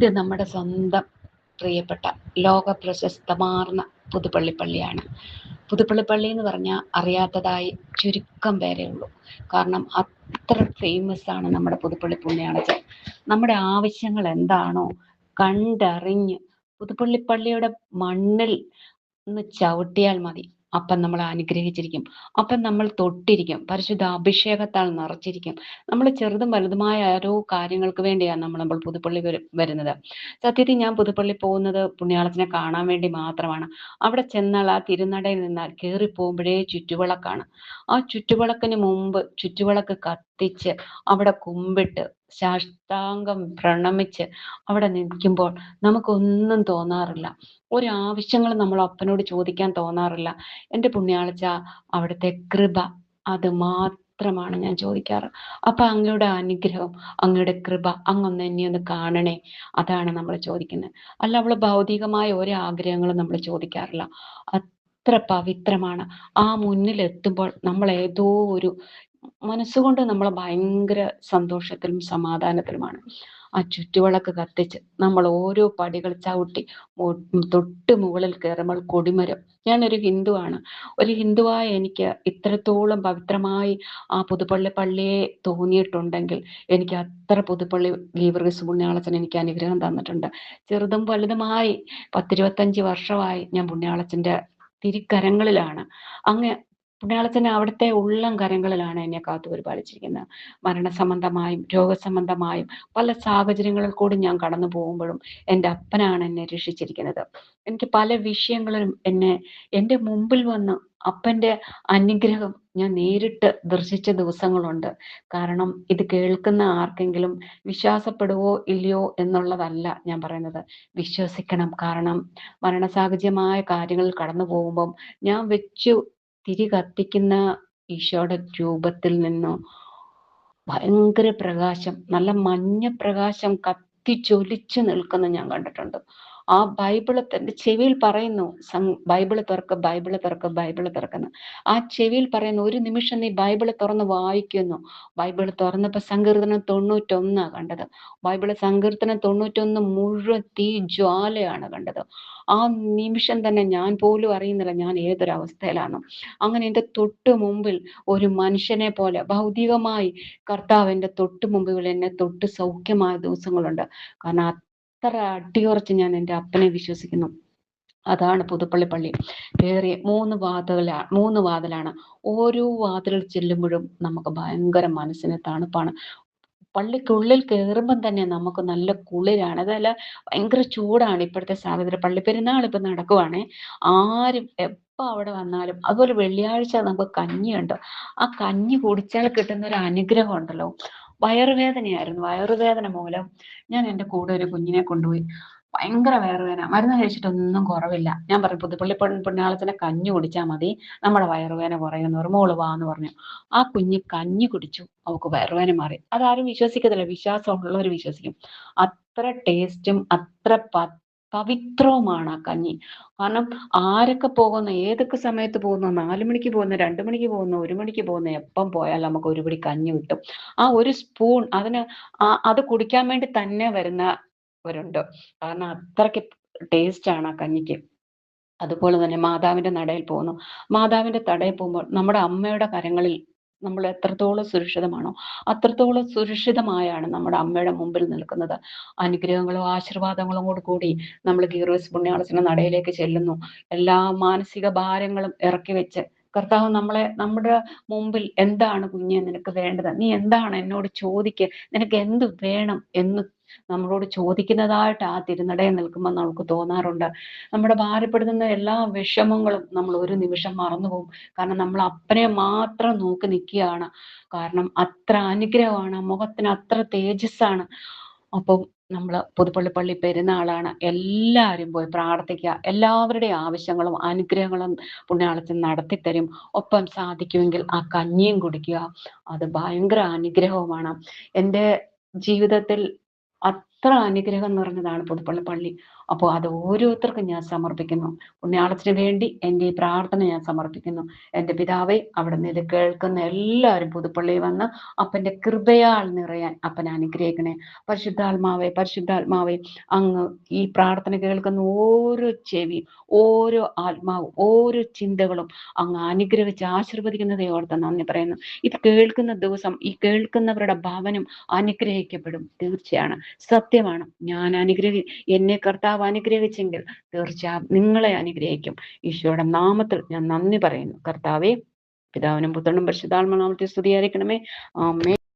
ഇത് നമ്മുടെ സ്വന്തം പ്രിയപ്പെട്ട ലോക പ്രശസ്തമാർന്ന പുതുപ്പള്ളി പള്ളിയാണ്. പുതുപ്പള്ളി പള്ളി എന്ന് പറഞ്ഞാൽ അറിയാത്തതായി ചുരുക്കം പേരേ ഉള്ളൂ. കാരണം അത്ര ഫേമസ് ആണ് നമ്മുടെ പുതുപ്പള്ളി പുണ്യാളച്ചൻ. നമ്മുടെ ആവശ്യങ്ങൾ എന്താണോ കണ്ടറിഞ്ഞ് പുതുപ്പള്ളി പള്ളിയുടെ മണ്ണിൽ ഒന്ന് ചവിട്ടിയാൽ മതി, അപ്പം നമ്മൾ അനുഗ്രഹിച്ചിരിക്കും. അപ്പം നമ്മൾ തൊട്ടിരിക്കും, പരിശുദ്ധ അഭിഷേകത്താൽ നിറച്ചിരിക്കും. നമ്മൾ ചെറുതും വലുതുമായ ഓരോ കാര്യങ്ങൾക്ക് വേണ്ടിയാണ് നമ്മൾ പുതുപ്പള്ളി വരുന്നത്. സത്യത്തിൽ ഞാൻ പുതുപ്പള്ളി പോകുന്നത് പുണ്യാളത്തിനെ കാണാൻ വേണ്ടി മാത്രമാണ്. അവിടെ ചെന്നാൽ ആ തിരുനടയിൽ നിന്നാൽ കയറി പോകുമ്പോഴേ ചുറ്റുവിളക്കാണ്. ആ ചുറ്റുവിളക്കിന് മുമ്പ് ചുറ്റുവിളക്ക് കത്തിച്ച് അവിടെ കുമ്പിട്ട് സാഷ്ടാംഗം പ്രണമിച്ച് അവിടെ നിൽക്കുമ്പോൾ നമുക്കൊന്നും തോന്നാറില്ല. ഒരാവശ്യങ്ങൾ നമ്മൾ അപ്പനോട് ചോദിക്കാൻ തോന്നാറില്ല. എൻ്റെ പുണ്യാളച്ച അവിടുത്തെ കൃപ അത് മാത്രമാണ് ഞാൻ ചോദിക്കാറ്. അപ്പൊ അങ്ങയുടെ അനുഗ്രഹം, അങ്ങയുടെ കൃപ, അങ്ങൊന്ന് എന്നെ ഒന്ന് കാണണേ, അതാണ് നമ്മൾ ചോദിക്കുന്നത്. അല്ല അവള് ഭൗതികമായ ഒരു ആഗ്രഹങ്ങളും നമ്മൾ ചോദിക്കാറില്ല. അത്ര പവിത്രമാണ്. ആ മുന്നിലെത്തുമ്പോൾ നമ്മൾ ഏതോ ഒരു മനസ്സുകൊണ്ട് നമ്മൾ ഭയങ്കര സന്തോഷത്തിലും സമാധാനത്തിലുമാണ്. ആ ചുറ്റുവിളക്ക് കത്തിച്ച് നമ്മൾ ഓരോ പടികൾ ചവിട്ടി തൊട്ട് മുകളിൽ കയറുമ്പോൾ കൊടിമരം. ഞാനൊരു ഹിന്ദുവാണ്. ഒരു ഹിന്ദുവായ എനിക്ക് ഇത്രത്തോളം പവിത്രമായി ആ പുതുപ്പള്ളി പള്ളിയെ തോന്നിയിട്ടുണ്ടെങ്കിൽ എനിക്ക് അത്ര പുതുപ്പള്ളി ഗീവർഗീസ് പുണ്യാളച്ചൻ എനിക്ക് അനുഗ്രഹം തന്നിട്ടുണ്ട്. ചെറുതും വലുതുമായി 10-25 വർഷമായി ഞാൻ പുണ്യാളച്ചൻ്റെ തിരിക്കരങ്ങളിലാണ്. അങ്ങ് പുണ്യാളച്ചൻ അവിടുത്തെ ഉള്ളം കരങ്ങളിലാണ് എന്നെ കാത്തു പരിപാലിച്ചിരിക്കുന്നത്. മരണസംബന്ധമായും രോഗസംബന്ധമായും പല സാഹചര്യങ്ങളിൽ കൂടി ഞാൻ കടന്നു പോകുമ്പോഴും എൻ്റെ അപ്പനാണ് എന്നെ രക്ഷിച്ചിരിക്കുന്നത്. എനിക്ക് പല വിഷയങ്ങളിലും എൻ്റെ മുമ്പിൽ വന്ന് അപ്പൻ്റെ അനുഗ്രഹം ഞാൻ നേരിട്ട് ദർശിച്ച ദിവസങ്ങളുണ്ട്. കാരണം ഇത് കേൾക്കുന്ന ആർക്കെങ്കിലും വിശ്വാസപ്പെടുവോ ഇല്ലയോ എന്നുള്ളതല്ല ഞാൻ പറയുന്നത്. വിശ്വസിക്കണം. കാരണം മരണസാഹചര്യമായ കാര്യങ്ങളിൽ കടന്നു പോകുമ്പം ഞാൻ തിരി കത്തിക്കുന്ന ഈശോയുടെ രൂപത്തിൽ നിന്നോ ഭയങ്കര പ്രകാശം, നല്ല മഞ്ഞ പ്രകാശം കത്തിച്ചൊലിച്ചു നിൽക്കുന്ന ഞാൻ കണ്ടിട്ടുണ്ട്. ആ ബൈബിള് എൻ്റെ ചെവിയിൽ പറയുന്നു, ബൈബിള് തുറക്ക്, ബൈബിള് തുറക്ക്, ബൈബിള് തുറക്കുന്നു. ആ ചെവിയിൽ പറയുന്നു, ഒരു നിമിഷം നീ ബൈബിള് തുറന്ന് വായിക്കുന്നു. ബൈബിള് തുറന്നപ്പോൾ സങ്കീർത്തനം 91 കണ്ടത്. ബൈബിള് സങ്കീർത്തനം 91 മുഴുവൻ തീ ജ്വാലയാണ് കണ്ടത്. ആ നിമിഷം തന്നെ ഞാൻ പോലും അറിയുന്നില്ല ഞാൻ ഏതൊരവസ്ഥയിലാണ്. അങ്ങനെ എൻ്റെ തൊട്ട് മുമ്പിൽ ഒരു മനുഷ്യനെ പോലെ ഭൗതികമായി കർത്താവിൻ്റെ തൊട്ട് മുമ്പിൽ എന്നെ തൊട്ട് സൗഖ്യമായ ദിവസങ്ങളുണ്ട്. കാരണം അത്ര അടിയുറച്ച് ഞാൻ എൻ്റെ അപ്പനെ വിശ്വസിക്കുന്നു. അതാണ് പുതുപ്പള്ളി പള്ളി. കയറി 3 വാതിലാണ്. ഓരോ വാതിലിൽ ചെല്ലുമ്പോഴും നമുക്ക് ഭയങ്കര മനസ്സിന് തണുപ്പാണ്. പള്ളിക്കുള്ളിൽ കയറുമ്പം തന്നെ നമുക്ക് നല്ല കുളിരാണ്. അതല്ല, ഭയങ്കര ചൂടാണ് ഇപ്പോഴത്തെ സാഹചര്യം. പള്ളി പെരുന്നാൾ ഇപ്പം നടക്കുവാണേ. ആരും എപ്പോൾ അവിടെ വന്നാലും, അതുപോലെ വെള്ളിയാഴ്ച നമുക്ക് കഞ്ഞിയുണ്ട്. ആ കഞ്ഞി കുടിച്ചാൽ കിട്ടുന്ന ഒരു അനുഗ്രഹം ഉണ്ടല്ലോ. വയറുവേദനയായിരുന്നു. വയറുവേദന മൂലം ഞാൻ എൻ്റെ കൂടെ ഒരു കുഞ്ഞിനെ കൊണ്ടുപോയി. ഭയങ്കര വയറുവേദന, മരുന്ന് കഴിച്ചിട്ടൊന്നും കുറവില്ല. ഞാൻ പറഞ്ഞു പുതുപ്പള്ളി പുണ്യാളത്തിനെ കഞ്ഞി കുടിച്ചാൽ മതി, നമ്മുടെ വയറുവേദന കുറയുമെന്ന് പറഞ്ഞു. മോള് വാന്ന് പറഞ്ഞു. ആ കുഞ്ഞ് കഞ്ഞി കുടിച്ചു, അവൾക്ക് വയറുവേദന മാറി. അതാരും വിശ്വസിക്കത്തില്ല, വിശ്വാസമുള്ളവർ വിശ്വസിക്കും. അത്ര ടേസ്റ്റും അത്ര പവിത്രവുമാണ് ആ കഞ്ഞി. കാരണം ആരൊക്കെ പോകുന്ന, ഏതൊക്കെ സമയത്ത് പോകുന്നു, 4 മണിക്ക് പോകുന്നു, 2 മണിക്ക് പോകുന്നു, 1 മണിക്ക് പോകുന്നു, എപ്പം പോയാലും നമുക്ക് ഒരു പിടി കഞ്ഞി കിട്ടും. ആ ഒരു സ്പൂൺ അത് കുടിക്കാൻ വേണ്ടി തന്നെ വരുന്നവരുണ്ട്. കാരണം അത്രയ്ക്ക് ടേസ്റ്റാണ് ആ കഞ്ഞിക്ക്. അതുപോലെ തന്നെ മാതാവിന്റെ നടയിൽ പോകുന്നു. മാതാവിന്റെ നടയിൽ പോകുമ്പോൾ നമ്മുടെ അമ്മയുടെ കരങ്ങളിൽ നമ്മൾ എത്രത്തോളം സുരക്ഷിതമാണോ അത്രത്തോളം സുരക്ഷിതമായാണ് നമ്മുടെ അമ്മയുടെ മുമ്പിൽ നിൽക്കുന്നത്. അനുഗ്രഹങ്ങളും ആശീർവാദങ്ങളും കൂടി നമ്മൾ ഗീവർഗീസ് പുണ്യാളച്ചന്റെ നടയിലേക്ക് ചെല്ലുന്നു. എല്ലാ മാനസിക ഭാരങ്ങളും ഇറക്കി വെച്ച് കർത്താവ് നമ്മുടെ മുമ്പിൽ, എന്താണ് കുഞ്ഞെ നിനക്ക് വേണ്ടത്, നീ എന്താണ് എന്നോട് ചോദിക്കുക, നിനക്ക് എന്ത് വേണം എന്ന് നമ്മളോട് ചോദിക്കുന്നതായിട്ട് ആ തിരുനടയിൽ നിൽക്കുമ്പോൾ നമുക്ക് തോന്നാറുണ്ട്. നമ്മുടെ ഭാരപ്പെടുത്തുന്ന എല്ലാ വിഷമങ്ങളും നമ്മൾ ഒരു നിമിഷം മറന്നുപോകും. കാരണം നമ്മൾ അപ്പനെ മാത്രം നോക്കി നിൽക്കുകയാണ്. കാരണം അത്ര അനുഗ്രഹമാണ്, മുഖത്തിന് അത്ര തേജസ്സാണ്. അപ്പം നമ്മൾ പുതുപ്പള്ളി പള്ളി പെരുന്നാളാണ്, എല്ലാവരും പോയി പ്രാർത്ഥിക്കുക. എല്ലാവരുടെയും ആവശ്യങ്ങളും അനുഗ്രഹങ്ങളും പുണ്യാളച്ചൻ നടത്തിത്തരും. ഒപ്പം സാധിക്കുമെങ്കിൽ ആ കഞ്ഞിയും കുടിക്കുക. അത് ഭയങ്കര അനുഗ്രഹവുമാണ്. എൻ്റെ ജീവിതത്തിൽ അത്ര അനുഗ്രഹം നിറഞ്ഞതാണ് പുതുപ്പള്ളി പള്ളി. അപ്പോൾ അത് ഓരോരുത്തർക്കും ഞാൻ സമർപ്പിക്കുന്നു. പുണ്യാളത്തിന് വേണ്ടി എൻ്റെ ഈ പ്രാർത്ഥന ഞാൻ സമർപ്പിക്കുന്നു. എൻ്റെ പിതാവേ, അവിടുന്ന് ഇത് കേൾക്കുന്ന എല്ലാവരും പുതുപ്പള്ളിയിൽ വന്ന് അപ്പൻ്റെ കൃപയാൽ നിറയാൻ അപ്പൻ അനുഗ്രഹിക്കണേ. പരിശുദ്ധാത്മാവേ, അങ്ങ് ഈ പ്രാർത്ഥന കേൾക്കുന്ന ഓരോ ചെവി, ഓരോ ആത്മാവും, ഓരോ ചിന്തകളും അങ്ങ് അനുഗ്രഹിച്ച് ആശീർവദിക്കുന്നതേ ഓർത്ത് നന്ദി പറയുന്നു. ഇത് കേൾക്കുന്ന ദിവസം ഈ കേൾക്കുന്നവരുടെ ഭവനം അനുഗ്രഹിക്കപ്പെടും. തീർച്ചയാണ്, സത്യമാണ്. എന്നെ കർത്താവ് അനുഗ്രഹിച്ചെങ്കിൽ തീർച്ചയായും നിങ്ങളെ അനുഗ്രഹിക്കും. ഈശോയുടെ നാമത്തിൽ ഞാൻ നന്ദി പറയുന്നു. കർത്താവേ, പിതാവിനും പുത്രനും പരിശുദ്ധാത്മാവിനും സ്തുതിയായിരിക്കണമേ. ആമേൻ.